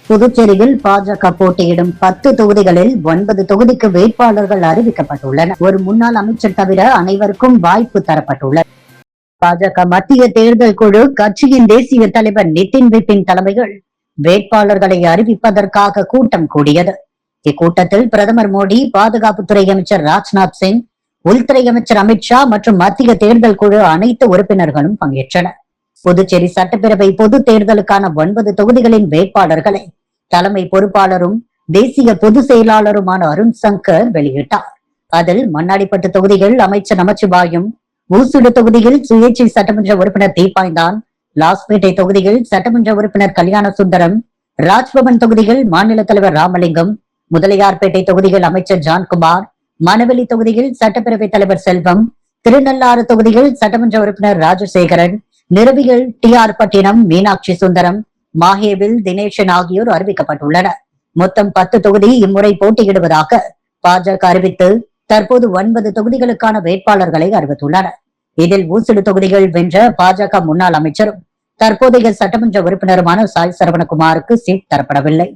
புதுச்சேரியில் பாஜக போட்டியிடும் 10 தொகுதிகளில் 9 தொகுதிக்கு வேட்பாளர்கள் அறிவிக்கப்பட்டுள்ளனர். ஒரு முன்னாள் அமைச்சர் தவிர அனைவருக்கும் வாய்ப்பு தரப்பட்டுள்ளது. பாஜக மத்திய தேர்தல் குழு கட்சியின் தேசிய தலைவர் நிதின் விபின் தலைமையில் வேட்பாளர்களை அறிவிப்பதற்காக கூட்டம் கூடியது. இக்கூட்டத்தில் பிரதமர் மோடி, பாதுகாப்புத்துறை அமைச்சர் ராஜ்நாத் சிங், உள்துறை அமைச்சர் அமித்ஷா மற்றும் மத்திய தேர்தல் குழு அனைத்து உறுப்பினர்களும் பங்கேற்றனர். புதுச்சேரி சட்டப்பேரவை பொது தேர்தலுக்கான 9 தொகுதிகளின் வேட்பாளர்களை தலைமை பொறுப்பாளரும் தேசிய பொதுச் செயலாளருமான அருண் சங்கர் வெளியிட்டார். அதில் மண்ணாடிப்பட்டு தொகுதியில் அமைச்சர் நமச்சிவாயம், ஊசுடு தொகுதியில் சுயேட்சை சட்டமன்ற உறுப்பினர் தீபாய்ந்தான், லாஸ்பேட்டை தொகுதியில் சட்டமன்ற உறுப்பினர் கல்யாண சுந்தரம், ராஜ்பவன் தொகுதியில் மாநில தலைவர் ராமலிங்கம், முதலியார்பேட்டை தொகுதியில் அமைச்சர் ஜான்குமார், மணவெளி தொகுதியில் சட்டப்பேரவைத் தலைவர் செல்வம், திருநள்ளாறு தொகுதியில் சட்டமன்ற உறுப்பினர் ராஜசேகரன், நிறுவியில் டி.ஆர். பட்டினம் மீனாட்சி சுந்தரம், மாஹேவில் தினேசன் ஆகியோர் அறிவிக்கப்பட்டுள்ளனர். மொத்தம் 10 தொகுதி இம்முறை போட்டியிடுவதாக பாஜக அறிவித்து தற்போது 9 தொகுதிகளுக்கான வேட்பாளர்களை அறிவித்துள்ளனர். இதில் ஊசுடு தொகுதிகள் வென்ற பாஜக முன்னாள் அமைச்சரும் தற்போதைய சட்டமன்ற உறுப்பினருமான சாய் சரவணகுமாருக்கு சீட் தரப்படவில்லை.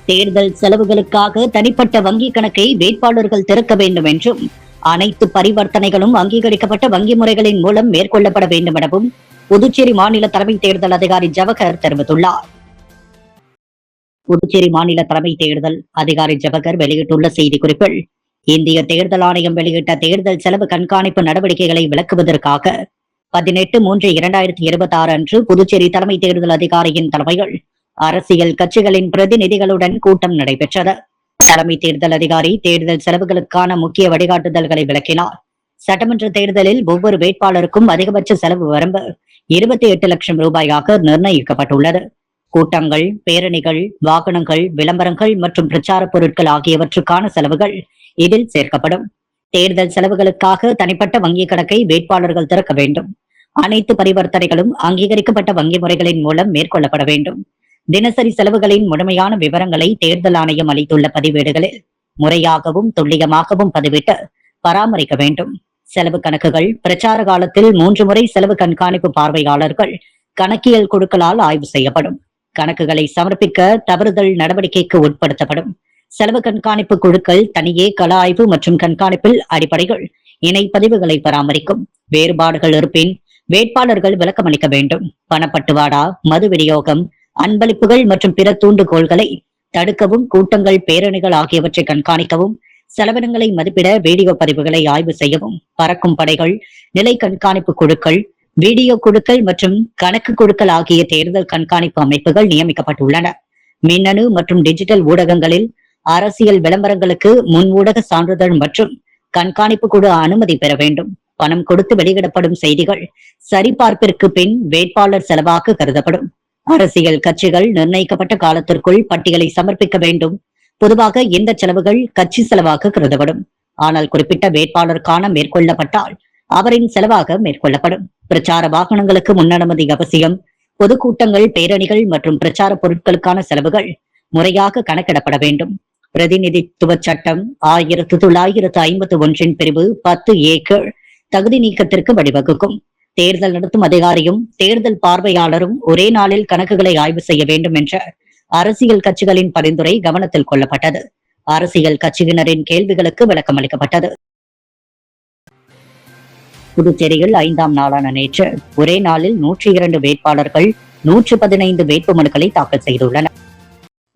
தேர்தல் செலவுகளுக்காக தனிப்பட்ட வங்கி கணக்கை வேட்பாளர்கள் திறக்க வேண்டும் என்றும், அனைத்து பரிவர்த்தனைகளும் அங்கீகரிக்கப்பட்ட வங்கி முறைகளின் மூலம் மேற்கொள்ளப்பட வேண்டும் எனவும் புதுச்சேரி மாநில தலைமை தேர்தல் அதிகாரி ஜவஹர் தெரிவித்துள்ளார். புதுச்சேரி மாநில தலைமை தேர்தல் அதிகாரி ஜவஹர் வெளியிட்டுள்ள செய்திக்குறிப்பில், இந்திய தேர்தல் ஆணையம் வெளியிட்ட தேர்தல் செலவு கண்காணிப்பு நடவடிக்கைகளை விளக்குவதற்காக 18/3/2026 அன்று புதுச்சேரி தலைமை தேர்தல் அதிகாரியின் தலைமையில் அரசியல் கட்சிகளின் பிரதிநிதிகளுடன் கூட்டம் நடைபெற்றது. தலைமை தேர்தல் அதிகாரி தேர்தல் செலவுகளுக்கான முக்கிய வழிகாட்டுதல்களை விளக்கினார். சட்டமன்ற தேர்தலில் ஒவ்வொரு வேட்பாளருக்கும் அதிகபட்ச செலவு வரம்பு 28 லட்சம் ரூபாயாக நிர்ணயிக்கப்பட்டுள்ளது. கூட்டங்கள், பேரணிகள், வாகனங்கள், விளம்பரங்கள் மற்றும் பிரச்சார பொருட்கள் ஆகியவற்றுக்கான செலவுகள் இதில் சேர்க்கப்படும். தேர்தல் செலவுகளுக்காக தனிப்பட்ட வங்கி கணக்கை வேட்பாளர்கள் திறக்க வேண்டும். அனைத்து பரிவர்த்தனைகளும் அங்கீகரிக்கப்பட்ட வங்கி முறைகளின் மூலம் மேற்கொள்ளப்பட வேண்டும். தினசரி செலவுகளின் முழுமையான விவரங்களை தேர்தல் ஆணையம் அளித்துள்ள பதிவேடுகளில் முறையாகவும் துல்லியமாகவும் பதிவிட்டு பராமரிக்க வேண்டும். செலவு கணக்குகள் பிரச்சார காலத்தில் 3 முறை செலவு கண்காணிப்பு பார்வையாளர்கள் கணக்கியல் குழுக்களால் ஆய்வு செய்யப்படும். கணக்குகளை சமர்ப்பிக்க தவறுதல் நடவடிக்கைக்கு உட்படுத்தப்படும். செலவு கண்காணிப்பு குழுக்கள் தனியே கள ஆய்வு மற்றும் கண்காணிப்பில் அடிப்படைகள் இணைப்பதிவுகளை பராமரிக்கும். வேறுபாடுகள் இருப்பின் வேட்பாளர்கள் விளக்கமளிக்க வேண்டும். பணப்பட்டுவாடா, மது விநியோகம், அன்பளிப்புகள் மற்றும் பிற தூண்டுகோள்களை தடுக்கவும், கூட்டங்கள், பேரணிகள் ஆகியவற்றை கண்காணிக்கவும், செலவினங்களை மதிப்பிட வீடியோ பதிவுகளை ஆய்வு செய்யவும் பறக்கும் படைகள், நிலை கண்காணிப்பு குழுக்கள், வீடியோ குழுக்கள் மற்றும் கணக்கு குழுக்கள் ஆகிய தேர்தல் கண்காணிப்பு அமைப்புகள் நியமிக்கப்பட்டுள்ளன. மின்னணு மற்றும் டிஜிட்டல் ஊடகங்களில் அரசியல் விளம்பரங்களுக்கு முன் ஊடக சான்றிதழ் மற்றும் கண்காணிப்பு குழு அனுமதி பெற வேண்டும். பணம் கொடுத்து வெளியிடப்படும் செய்திகள் சரிபார்ப்பிற்கு பின் வேட்பாளர் செலவாக கருதப்படும். அரசியல் கட்சிகள் நிர்ணயிக்கப்பட்ட காலத்திற்குள் பட்டியலை சமர்ப்பிக்க வேண்டும். பொதுவாக இந்த செலவுகள் கட்சி செலவாக கருதப்படும். ஆனால் குறிப்பிட்ட வேட்பாளருக்கான மேற்கொள்ளப்பட்டால் அவரின் செலவாக மேற்கொள்ளப்படும். பிரச்சார வாகனங்களுக்கு முன்னனுமதி அவசியம். பொதுக்கூட்டங்கள், பேரணிகள் மற்றும் பிரச்சார பொருட்களுக்கான செலவுகள் முறையாக கணக்கிடப்பட வேண்டும். பிரதிநிதித்துவ சட்டம் 1951 பிரிவு 10A கீழ் தகுதி நீக்கத்திற்கு வழிவகுக்கும். தேர்தல் நடத்தும் அதிகாரியும் தேர்தல் பார்வையாளரும் ஒரே நாளில் கணக்குகளை ஆய்வு செய்ய வேண்டும் என்ற அரசியல் கட்சிகளின் பரிந்துரை கவனத்தில் கொள்ளப்பட்டது. அரசியல் கட்சியினரின் கேள்விகளுக்கு விளக்கம் அளிக்கப்பட்டது. புதுச்சேரியில் 5ஆம் நாளான நேற்று ஒரே நாளில் 102 வேட்பாளர்கள் 115 வேட்புமனுக்களை தாக்கல் செய்துள்ளனர்.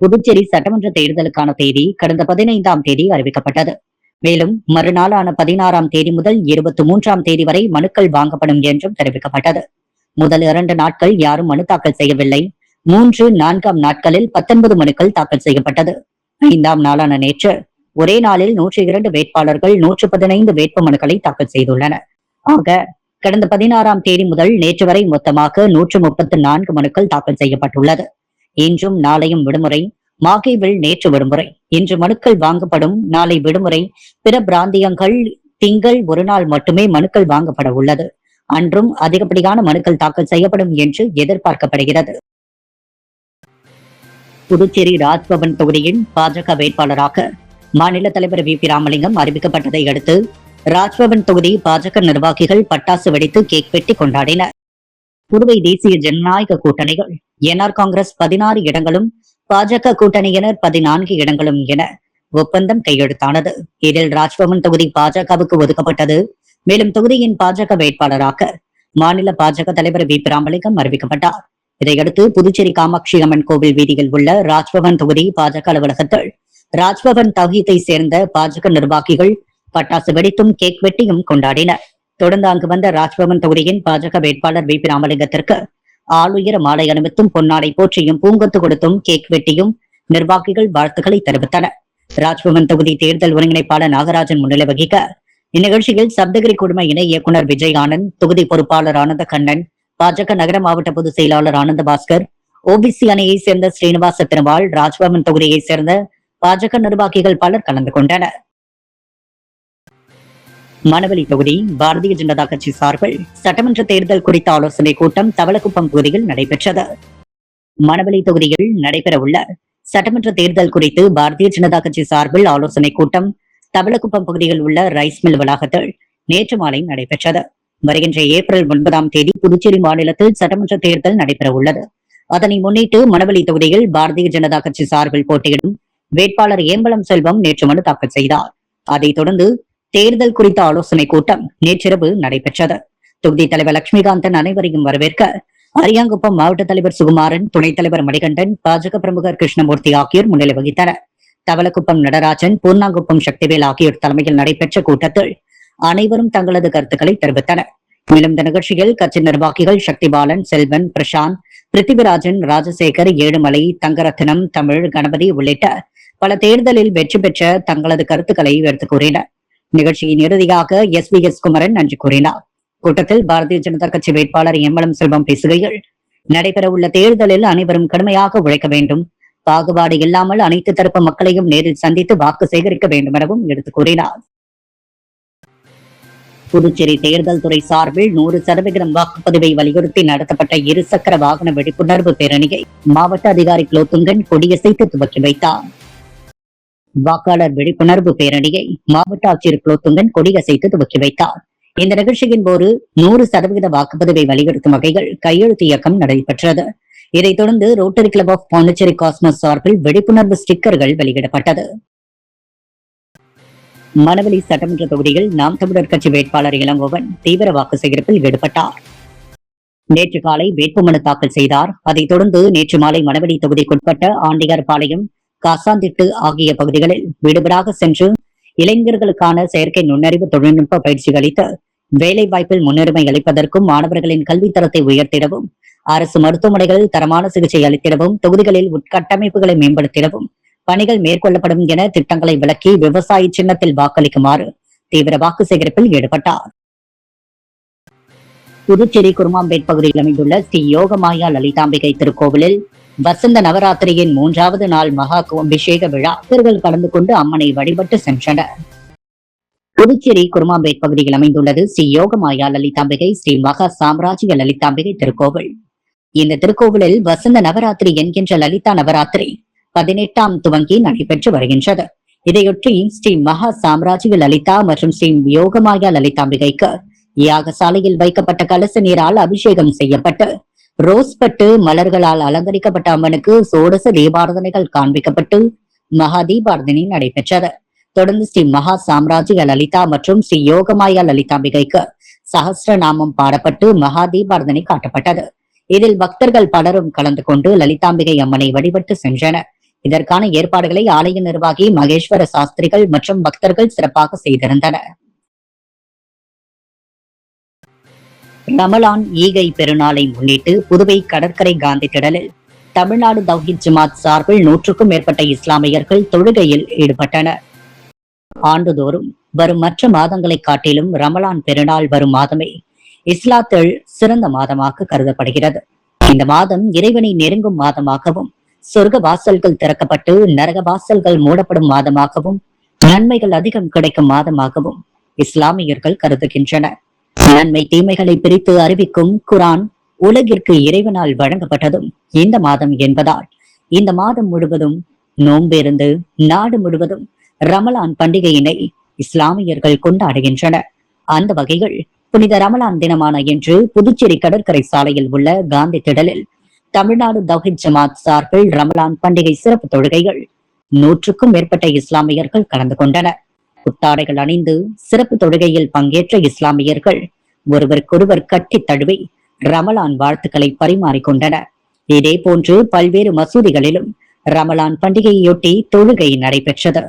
புதுச்சேரி சட்டமன்ற தேர்தலுக்கான தேதி கடந்த 15ஆம் தேதி அறிவிக்கப்பட்டது. மேலும் மறுநாளான 16ஆம் தேதி முதல் 23ஆம் தேதி வரை மனுக்கள் வாங்கப்படும் என்றும் தெரிவிக்கப்பட்டது. முதல் 2 நாட்கள் யாரும் மனு தாக்கல் செய்யவில்லை. 3, 4ஆம் நாட்களில் 19 மனுக்கள் தாக்கல் செய்யப்பட்டது. 5ஆம் நாளான நேற்று ஒரே நாளில் 102 வேட்பாளர்கள் 115 வேட்பு மனுக்களை தாக்கல் செய்துள்ளனர். ஆக கடந்த 16ஆம் தேதி முதல் நேற்று வரை மொத்தமாக 134 மனுக்கள் தாக்கல் செய்யப்பட்டுள்ளது. இன்றும் நாளையும் விடுமுறை. மாஹேவில் நேற்று விடுமுறை. இன்று மனுக்கள் வாங்கப்படும். நாளை விடுமுறை. பிற பிராந்தியங்கள் திங்கள் ஒரு நாள் மட்டுமே மனுக்கள் வாங்கப்பட உள்ளது. அன்றும் அதிகப்படியான மனுக்கள் தாக்கல் செய்யப்படும் என்று எதிர்பார்க்கப்படுகிறது. புதுச்சேரி ராஜ்பவன் தொகுதியின் பாஜக வேட்பாளராக மாநில தலைவர் வி.பி. ராமலிங்கம் அறிவிக்கப்பட்டதை அடுத்து ராஜ்பவன் தொகுதி பாஜக நிர்வாகிகள் பட்டாசு வெடித்து கேக் வெட்டி கொண்டாடினர். புதுவை தேசிய ஜனநாயக கூட்டணிகள் என்ஆர் காங்கிரஸ் 16 இடங்களும், பாஜக கூட்டணியினர் 14 இடங்களும் என ஒப்பந்தம் கையெழுத்தானது. இதில் ராஜ்பவன் தொகுதி பாஜகவுக்கு ஒதுக்கப்பட்டது. மேலும் தொகுதியின் பாஜக வேட்பாளராக மாநில பாஜக தலைவர் வி. ராமலிங்கம் அறிவிக்கப்பட்டார். இதையடுத்து புதுச்சேரி காமாட்சி அம்மன் கோவில் வீதியில் உள்ள ராஜ்பவன் தொகுதி பாஜக அலுவலகத்தில் ராஜ்பவன் தவ்ஹீத்தை சேர்ந்த பாஜக நிர்வாகிகள் பட்டாசு வெடித்தும் கேக் வெட்டியும் கொண்டாடினர். தொடர்ந்து அங்கு வந்த ராஜ்பவன் தொகுதியின் பாஜக வேட்பாளர் வி. ராமலிங்கத்திற்கு ஆளுயர மாலை அணிவித்தும் பொன்னாடை போற்றியும் பூங்கொத்து கொடுத்தும் கேக் வெட்டியும் நிர்வாகிகள் வாழ்த்துக்களை தெரிவித்தனர். ராஜ்பவன் தொகுதி தேர்தல் ஒருங்கிணைப்பாளர் நாகராஜன் முன்னிலை வகிக்க இந்நிகழ்ச்சியில் சப்தகிரி குழும இணை இயக்குநர் விஜய் ஆனந்த், தொகுதி பொறுப்பாளர் ஆனந்த கண்ணன், பாஜக நகர மாவட்ட பொதுச் செயலாளர் ஆனந்த பாஸ்கர், ஓபிசி அணியை சேர்ந்த ஸ்ரீனிவாச திருமால், ராஜ்பவன் தொகுதியை சேர்ந்த பாஜக நிர்வாகிகள் பலர் கலந்து கொண்டனர். மணவெளி தொகுதி பாரதிய ஜனதா கட்சி சார்பில் சட்டமன்ற தேர்தல் குறித்த ஆலோசனை கூட்டம் தவளக்குப்பம் பகுதியில் நடைபெற்றது. மணவெளி தொகுதியில் நடைபெறவுள்ள சட்டமன்ற தேர்தல் குறித்து பாரதிய ஜனதா கட்சி சார்பில் ஆலோசனை கூட்டம் தவளக்குப்பம் பகுதியில் உள்ள ரைஸ் மில் வளாகத்தில் நேற்று மாலை நடைபெற்றது. வருகின்ற ஏப்ரல் 9 புதுச்சேரி மாநிலத்தில் சட்டமன்ற தேர்தல் நடைபெற உள்ளது. அதனை முன்னிட்டு மணவெளி தொகுதியில் பாரதிய ஜனதா கட்சி சார்பில் போட்டியிடும் வேட்பாளர் ஏம்பலம் செல்வம் நேற்று மனு தாக்கல் செய்தார். அதைத் தொடர்ந்து தேர்தல் குறித்த ஆலோசனை கூட்டம் நேற்றிரவு நடைபெற்றது. தொகுதி தலைவர் லட்சுமிகாந்தன் அனைவரையும் வரவேற்க அரியாங்குப்பம் மாவட்ட தலைவர் சுகுமாரன், துணைத் தலைவர் மணிகண்டன், பாஜக பிரமுகர் கிருஷ்ணமூர்த்தி ஆகியோர் முன்னிலை வகித்தனர். தவளக்குப்பம் நடராஜன், பூர்ணாங்குப்பம் சக்திவேல் ஆகியோர் தலைமையில் நடைபெற்ற கூட்டத்தில் அனைவரும் தங்களது கருத்துக்களை தெரிவித்தனர். மேலும் இந்த நிகழ்ச்சியில் கட்சி நிர்வாகிகள் சக்திபாலன், செல்வன், பிரசாந்த், பிருத்திவிராஜன், ராஜசேகர், ஏழுமலை, தங்கரத்னம், தமிழ், கணபதி உள்ளிட்ட பல தேர்தலில் வெற்றி பெற்ற தங்களது கருத்துக்களை எடுத்துக் கூறினர். நிகழ்ச்சியின் இறுதியாக எஸ் குமரன் நன்றி கூறினார். கூட்டத்தில் பாரதிய ஜனதா கட்சி வேட்பாளர் ஏம்பலம் செல்வம் பேசுகையில், நடைபெறவுள்ள தேர்தலில் அனைவரும் கடுமையாக உழைக்க வேண்டும், பாகுபாடு இல்லாமல் அனைத்து தரப்பு மக்களையும் நேரில் சந்தித்து வாக்கு சேகரிக்க வேண்டும் எனவும் எடுத்துக் கூறினார். புதுச்சேரி தேர்தல் துறை சார்பில் 100% வாக்குப்பதிவை வலியுறுத்தி நடத்தப்பட்ட இருசக்கர வாகன விழிப்புணர்வு பேரணியை மாவட்ட அதிகாரி குலோத்துங்கன் கொடியசைத்து துவக்கி வைத்தார். வாக்காளர் விழிப்புணர்வு பேரணியை மாவட்ட ஆட்சியர் குலோத்துங்கன் கொடியசைத்து துவக்கி வைத்தார். இந்த நிகழ்ச்சியின் போது 100% வாக்குப்பதிவை வலியுறுத்தும் வகையில் கையெழுத்து இயக்கம் நடைபெற்றது. இதைத் தொடர்ந்து rotary club of Pondicherry cosmos சார்பில் விழிப்புணர்வு ஸ்டிக்கர்கள் வெளியிடப்பட்டது. மணவெளி சட்டமன்ற தொகுதியில் நாம் தமிழர் கட்சி வேட்பாளர் இளங்கோவன் தீவிர வாக்கு சேகரிப்பில் ஈடுபட்டார். நேற்று காலை வேட்புமனு தாக்கல் செய்தார். அதைத் தொடர்ந்து நேற்று மாலை மணவெளி தொகுதிக்குட்பட்ட ஆண்டியார் பாளையம், காசாந்திட்டு ஆகிய பகுதிகளில் வீடுவீடாக சென்று இளைஞர்களுக்கான செயற்கை நுண்ணறிவு தொழில்நுட்ப பயிற்சி அளித்து வேலை வாய்ப்பில் முன்னுரிமை அளிப்பதற்கும், மாணவர்களின் கல்வித்தரத்தை உயர்த்திடவும், அரசு மருத்துவமனைகளில் தரமான சிகிச்சை அளித்திடவும், தொகுதிகளில் உட்கட்டமைப்புகளை மேம்படுத்திடவும் பணிகள் மேற்கொள்ளப்படும் என திட்டங்களை விளக்கி விவசாய சின்னத்தில் வாக்களிக்குமாறு தீவிர வாக்கு சேகரிப்பில் ஈடுபட்டார். புதுச்சேரி குருமாம்பேட் பகுதியில் அமைந்துள்ள ஸ்ரீ யோகமாயா லலிதாம்பிகை திருக்கோவிலில் வசந்த நவராத்திரியின் 3வது நாள் மகா அபிஷேக விழா பக்தர்கள் கலந்து கொண்டு அம்மனை வழிபட்டு சென்றனர். புதுச்சேரி குருமாம்பேட் பகுதியில் அமைந்துள்ளது ஸ்ரீ யோகமாயா லலிதாம்பிகை ஸ்ரீ மகா சாம்ராஜ்ய லலிதாம்பிகை திருக்கோவில். இந்த திருக்கோவிலில் வசந்த நவராத்திரி என்கின்ற லலிதா நவராத்திரி 18ஆம் துவங்கி நடைபெற்று வருகின்றது. இதையொட்டி ஸ்ரீ மகா சாம்ராஜ்ய லலிதா மற்றும் ஸ்ரீ யோகமாயா லலிதாம்பிகைக்கு யாகசாலையில் வைக்கப்பட்ட கலச நீரால் அபிஷேகம் செய்யப்பட்டு ரோஸ் பட்டு மலர்களால் அலங்கரிக்கப்பட்ட அம்மனுக்கு சோடச தீபாரதனைகள் காண்பிக்கப்பட்டு மகா தீபாரதனை நடைபெற்றது. தொடர்ந்து ஸ்ரீ மகா சாம்ராஜ்ய லலிதா மற்றும் ஸ்ரீ யோகமாயா லலிதாம்பிகைக்கு சஹஸ்ரநாமம் பாடப்பட்டு மகா தீபாரதனை காட்டப்பட்டது. இதில் பக்தர்கள் பலரும் கலந்து கொண்டு லலிதாம்பிகை அம்மனை வழிபட்டு சென்றனர். இதற்கான ஏற்பாடுகளை ஆலய நிர்வாகி மகேஸ்வர சாஸ்திரிகள் மற்றும் பக்தர்கள் சிறப்பாக செய்திருந்தனர். ரமலான் ஈகை பெருநாளை முன்னிட்டு புதுவை கடற்கரை காந்தி திடலில் தமிழ்நாடு தவ்ஹீத் ஜமாத் சார்பில் 100க்கும் மேற்பட்ட இஸ்லாமியர்கள் தொழுகையில் ஈடுபட்டனர். ஆண்டுதோறும் வரும் மற்ற மாதங்களை காட்டிலும் ரமலான் பெருநாள் வரும் மாதமே இஸ்லாத்தில் சிறந்த மாதமாக கருதப்படுகிறது. இந்த மாதம் இறைவனை நெருங்கும் மாதமாகவும், சொர்க்க வாசல்கள் திறக்கப்பட்டு நரக வாசல்கள் மூடப்படும் மாதமாகவும், நன்மைகள் அதிகம் கிடைக்கும் மாதமாகவும் இஸ்லாமியர்கள் கருதுகின்றனர். நன்மை தீமைகளை பிரித்து அறிவிக்கும் குரான் உலகிற்கு இறைவனால் வழங்கப்பட்டதும் இந்த மாதம் என்பதால் இந்த மாதம் முழுவதும் நோம்பிருந்து நாடு முழுவதும் ரமலான் பண்டிகையினை இஸ்லாமியர்கள் கொண்டாடுகின்றனர். அந்த வகையில் புனித ரமலான் தினமான இன்று புதுச்சேரி கடற்கரை சாலையில் உள்ள காந்தி திடலில் தமிழ்நாடு தௌஹீத் ஜமாத் சார்பில் ரமலான் பண்டிகை சிறப்பு தொழுகைகள் 100க்கும் மேற்பட்ட இஸ்லாமியர்கள் கலந்து கொண்டனர். புத்தாடைகள் அணிந்து சிறப்பு தொழுகையில் பங்கேற்ற இஸ்லாமியர்கள் ஒருவருக்கொருவர் கட்டித் தழுவி ரமலான் வாழ்த்துக்களை பரிமாறிக்கொண்டனர். இதே போன்று பல்வேறு மசூதிகளிலும் ரமலான் பண்டிகையொட்டி தொழுகை நடைபெற்றது.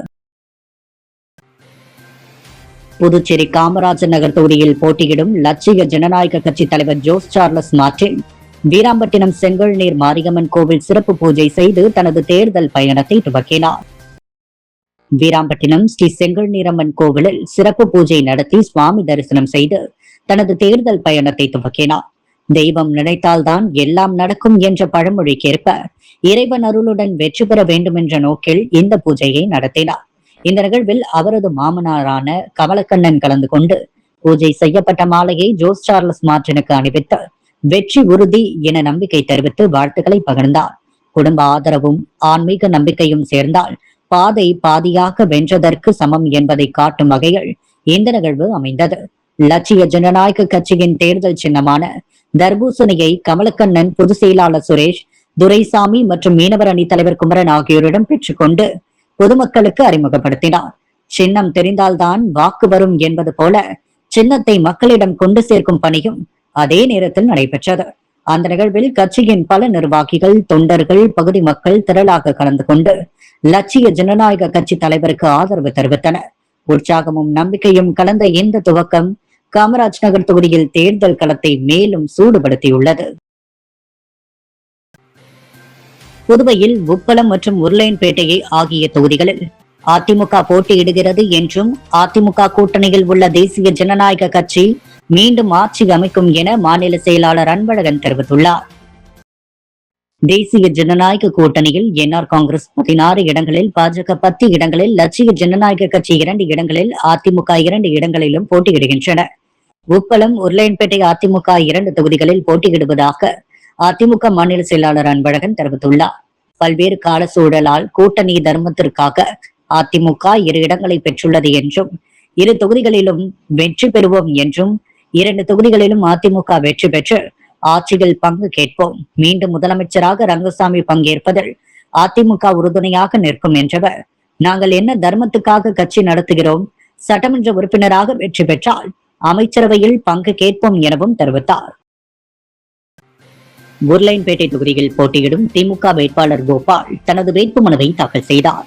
புதுச்சேரி காமராஜர் நகர் தொகுதியில் போட்டியிடும் லட்சிய ஜனநாயக கட்சி தலைவர் ஜோஸ் சார்லஸ் மார்டின் வீராம்பட்டினம் செங்கல்நீர் மாரியம்மன் கோவில் சிறப்பு பூஜை செய்து தனது தேர்தல் பயணத்தை துவக்கினார். வீராம்பட்டினம் ஸ்ரீ செங்கல்நீரம்மன் கோவிலில் சிறப்பு பூஜை நடத்தி சுவாமி தரிசனம் செய்து தனது தேர்தல் பயணத்தை துவக்கினார். தெய்வம் நினைத்தால்தான் எல்லாம் நடக்கும் என்ற பழமொழிக்கேற்ப இறைவன் அருளுடன் வெற்றி பெற வேண்டும் என்ற நோக்கில் இந்த பூஜையை நடத்தினார். இந்த நிகழ்வில் அவரது மாமனாரான கமலக்கண்ணன் கலந்து கொண்டு பூஜை செய்யப்பட்ட மாலையை ஜோஸ் சார்லஸ் மார்டினுக்கு அணிவித்து வெற்றி உறுதி என நம்பிக்கை தெரிவித்து வாழ்த்துக்களை பகிர்ந்தார். குடும்ப ஆதரவும் ஆன்மீக நம்பிக்கையும் சேர்ந்தால் பாதை பாதியாக வென்றதற்கு சமம் என்பதை காட்டும் வகையில் இந்த நிகழ்வு அமைந்தது. லட்சிய ஜனநாயக கட்சியின் தேர்தல் சின்னமான தர்பூசணியை கமலக்கண்ணன் பொதுச் செயலாளர் சுரேஷ், துரைசாமி மற்றும் மீனவர் அணி தலைவர் குமரன் ஆகியோரிடம் பெற்றுக்கொண்டு பொதுமக்களுக்கு அறிமுகப்படுத்தினார். சின்னம் தெரிந்தால்தான் வாக்கு வரும் என்பது போல சின்னத்தை மக்களிடம் கொண்டு சேர்க்கும் பணியும் அதே நேரத்தில் நடைபெற்றது. அந்த நிகழ்வில் கட்சியின் பல நிர்வாகிகள், தொண்டர்கள், பகுதி மக்கள் திரளாக கலந்து கொண்டு லட்சிய ஜனநாயக கட்சி தலைவருக்கு ஆதரவு தெரிவித்தனர். உற்சாகமும் நம்பிக்கையும் கலந்த இந்த துவக்கம் காமராஜ் நகர் தொகுதியில் தேர்தல் களத்தை மேலும் சூடுபடுத்தியுள்ளது. புதுவையில் உப்பளம் மற்றும் உருளையன்பேட்டையை ஆகிய தொகுதிகளில் அதிமுக போட்டியிடுகிறது என்றும் அதிமுக கூட்டணியில் உள்ள தேசிய ஜனநாயக கட்சி மீண்டும் ஆட்சி அமைக்கும் என மாநில செயலாளர் அன்பழகன் தெரிவித்துள்ளார். தேசிய ஜனநாயக கூட்டணியில் என்ஆர் காங்கிரஸ் 16 இடங்களில், பாஜக 10 இடங்களில், லட்சிய ஜனநாயக கட்சி 2 இடங்களில், அதிமுக 2 இடங்களிலும் போட்டியிடுகின்றன. உப்பளம், உருளையன்பேட்டை அதிமுக 2 தொகுதிகளில் போட்டியிடுவதாக அதிமுக மாநில செயலாளர் அன்பழகன் தெரிவித்துள்ளார். பல்வேறு கால சூழலால் கூட்டணி தர்மத்திற்காக அதிமுக 2 இடங்களை பெற்றுள்ளது என்றும் 2 தொகுதிகளிலும் வெற்றி பெறுவோம் என்றும் 2 தொகுதிகளிலும் அதிமுக வெற்றி பெற்று ஆட்சியில் பங்கு கேட்போம், மீண்டும் முதலமைச்சராக ரங்கசாமி பங்கேற்பதில் அதிமுக உறுதுணையாக நிற்கும் என்றவர், நாங்கள் என்ன தர்மத்துக்காக கட்சி நடத்துகிறோம், சட்டமன்ற உறுப்பினராக வெற்றி பெற்றால் அமைச்சரவையில் பங்கு கேட்போம் எனவும் தெரிவித்தார். உருளையன்பேட்டை தொகுதியில் போட்டியிடும் திமுக வேட்பாளர் கோபால் தனது வேட்புமனுவை தாக்கல் செய்தார்.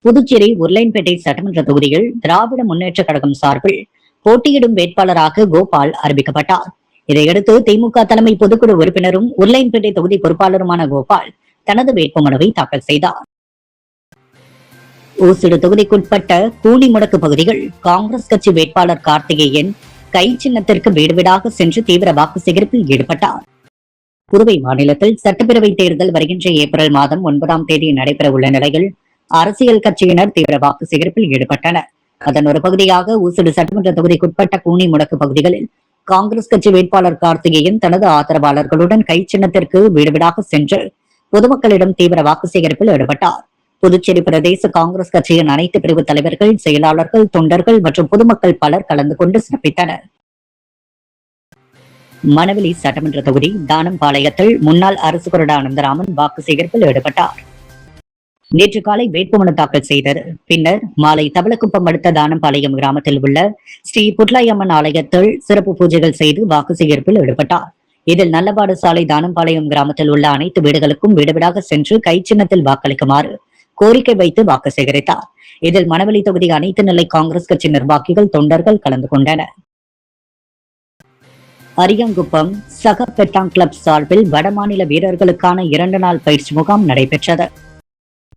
புதுச்சேரி உருளையன்பேட்டை சட்டமன்ற தொகுதியில் திராவிட முன்னேற்ற கழகம் சார்பில் போட்டியிடும் வேட்பாளராக கோபால் அறிவிக்கப்பட்டார். இதையடுத்து திமுக தலைமை பொதுக்குழு உறுப்பினரும் உருளையன்பேட்டை தொகுதி பொறுப்பாளருமான கோபால் தனது வேட்புமனுவை தாக்கல் செய்தார். ஊசுடு தொகுதிக்குட்பட்ட கூனி முடக்கு பகுதிகள் காங்கிரஸ் கட்சி வேட்பாளர் கார்த்திகேயன் கை சின்னத்திற்கு வீடு வீடாக சென்று தீவிர வாக்கு சேகரிப்பில் ஈடுபட்டார். புதுவை மாநிலத்தில் சட்டப்பேரவை தேர்தல் வருகின்ற ஏப்ரல் மாதம் 9ஆம் தேதி நடைபெற உள்ள நிலையில் அரசியல் கட்சியினர் தீவிர வாக்கு சேகரிப்பில் ஈடுபட்டனர். அதன் ஒரு பகுதியாக ஊசுடு சட்டமன்ற தொகுதிக்குட்பட்ட கூனி முடக்கு பகுதிகளில் காங்கிரஸ் கட்சி வேட்பாளர் கார்த்திகேயன் தனது ஆதரவாளர்களுடன் கை சின்னத்திற்கு வீடு வீடாக சென்று பொதுமக்களிடம் தீவிர வாக்கு சேகரிப்பில் ஈடுபட்டார். புதுச்சேரி பிரதேச காங்கிரஸ் கட்சியின் அனைத்து பிரிவு தலைவர்கள், செயலாளர்கள், தொண்டர்கள் மற்றும் பொதுமக்கள் பலர் கலந்து கொண்டு சிறப்பித்தனர். மணவெளி சட்டமன்ற தொகுதி தானம்பாளையத்தில் முன்னாள் அரசு கொறடா அனந்தராமன் வாக்கு சேகரிப்பில் ஈடுபட்டார். நேற்று காலை வேட்புமனு தாக்கல் செய்தது. பின்னர் மாலை தவளக்குப்பம் அடுத்த தானம்பாளையம் கிராமத்தில் உள்ள ஸ்ரீ புட்லாயம்மன் ஆலயத்தில் சிறப்பு பூஜைகள் செய்து வாக்கு சேகரிப்பில் ஈடுபட்டார். இதில் நல்லபாடு சாலை தானம்பாளையம் கிராமத்தில் உள்ள அனைத்து வீடுகளுக்கும் வீடு வீடாக சென்று கை சின்னத்தில் வாக்களிக்குமாறு கோரிக்கை வைத்து வாக்கு சேகரித்தார். இதில் மணவெளி தொகுதி அனைத்து நிலை காங்கிரஸ் கட்சி நிர்வாகிகள், தொண்டர்கள் கலந்து கொண்டனர். அரியாங்குப்பம் சக பெட்டாங் கிளப் சார்பில் வடமாநில வீரர்களுக்கான 2 நாள் பயிற்சி முகாம் நடைபெற்றது.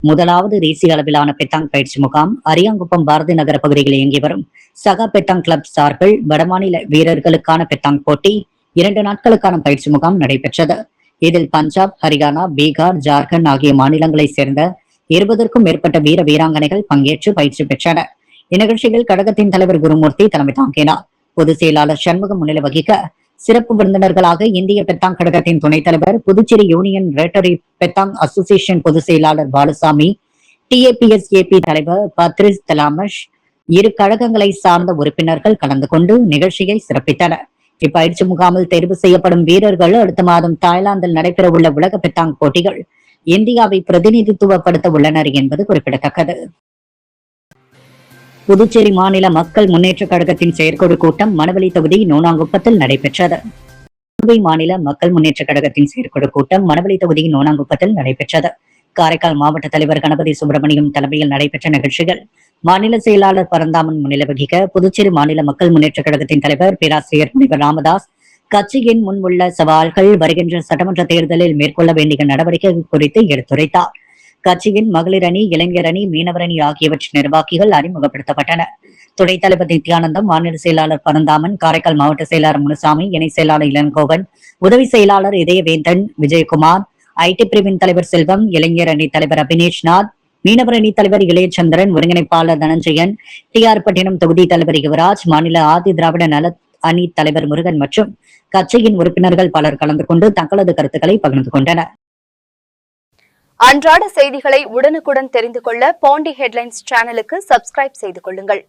முதலாவது தேசிய அளவிலான பெட்டாங் பயிற்சி முகாம் அரியாங்குப்பம் பாரதி நகர பகுதியில் இயங்கி வரும் சகா பெட்டாங் கிளப் சார்பில் வடமாநில வீரர்களுக்கான பெட்டாங் போட்டி 2 நாட்களுக்கான பயிற்சி முகாம் நடைபெற்றது. இதில் பஞ்சாப், ஹரியானா, பீகார், ஜார்க்கண்ட் ஆகிய மாநிலங்களைச் சேர்ந்த 20க்கும் மேற்பட்ட வீர வீராங்கனைகள் பங்கேற்று பயிற்சி பெற்றனர். இந்நிகழ்ச்சியில் கழகத்தின் தலைவர் குருமூர்த்தி தலைமை தாங்கினார். பொதுச் செயலாளர் சண்முகம் முன்னிலை வகிக்க சிறப்பு விருந்தினர்களாக இந்திய பெத்தாங் கழகத்தின் துணைத் தலைவர், புதுச்சேரி யூனியன் ரேட்டரி பெத்தாங் அசோசியேஷன் பொதுச் செயலாளர் பாலுசாமி, TAPSAP தலைவர் பத்ரிஸ் தலாமஷ், இரு கழகங்களை சார்ந்த உறுப்பினர்கள் கலந்து கொண்டு நிகழ்ச்சியை சிறப்பித்தனர். இப்பயிற்சி முகாமில் தேர்வு செய்யப்படும் வீரர்கள் அடுத்த மாதம் தாய்லாந்தில் நடைபெறவுள்ள உலக பெத்தாங் போட்டிகள் இந்தியாவை பிரதிநிதித்துவப்படுத்த உள்ளனர் என்பது குறிப்பிடத்தக்கது. புதுச்சேரி மாநில மக்கள் முன்னேற்ற கழகத்தின் செயற்குழு கூட்டம் மணவெளி தொகுதி நோனாங்குப்பத்தில் நடைபெற்றது. புதுவை மாநில மக்கள் முன்னேற்ற கழகத்தின் செயற்குழு கூட்டம் மணவெளி தொகுதி நோனாங்குப்பத்தில் நடைபெற்றது. காரைக்கால் மாவட்ட தலைவர் கணபதி சுப்பிரமணியம் தலைமையில் நடைபெற்ற நிகழ்ச்சிகள் மாநில செயலாளர் பரந்தாமன் முன்னிலை வகிக்க புதுச்சேரி மாநில மக்கள் முன்னேற்ற கழகத்தின் தலைவர் பேராசிரியர் முனைவர் ராமதாஸ் கட்சியின் முன் உள்ள சவால்கள், வருகின்ற சட்டமன்ற தேர்தலில் மேற்கொள்ள வேண்டிய நடவடிக்கைகள் குறித்து எடுத்துரைத்தார். கட்சியின் மகளிர் அணி, இளைஞர் அணி, மீனவர் அணி ஆகியவற்றின் நிர்வாகிகள் அறிமுகப்படுத்தப்பட்டனர். துணைத் தலைவர் நித்யானந்தம், மாநில செயலாளர் பரந்தாமன், காரைக்கால் மாவட்ட செயலாளர் முனுசாமி, இணை செயலாளர் இளங்கோவன், உதவி செயலாளர் இதயவேந்தன், விஜயகுமார், ஐடி பிரிவின் தலைவர் செல்வம், இளைஞர் அணி தலைவர் அபினேஷ்நாத், மீனவர் அணி தலைவர் இளையச்சந்திரன், ஒருங்கிணைப்பாளர் தனஞ்சயன், டிஆர் பட்டினம் தொகுதி தலைவர் யுவராஜ், மாநில ஆதி திராவிட நல அணி தலைவர் முருகன் மற்றும் கட்சியின் உறுப்பினர்கள் பலர் கலந்து கொண்டு தங்களது கருத்துக்களை பகிர்ந்து கொண்டனர். அன்றாட செய்திகளை உடனுக்குடன் தெரிந்து கொள்ள பாண்டி ஹெட்லைன்ஸ் சேனலுக்கு சப்ஸ்கிரைப் செய்து கொள்ளுங்கள்.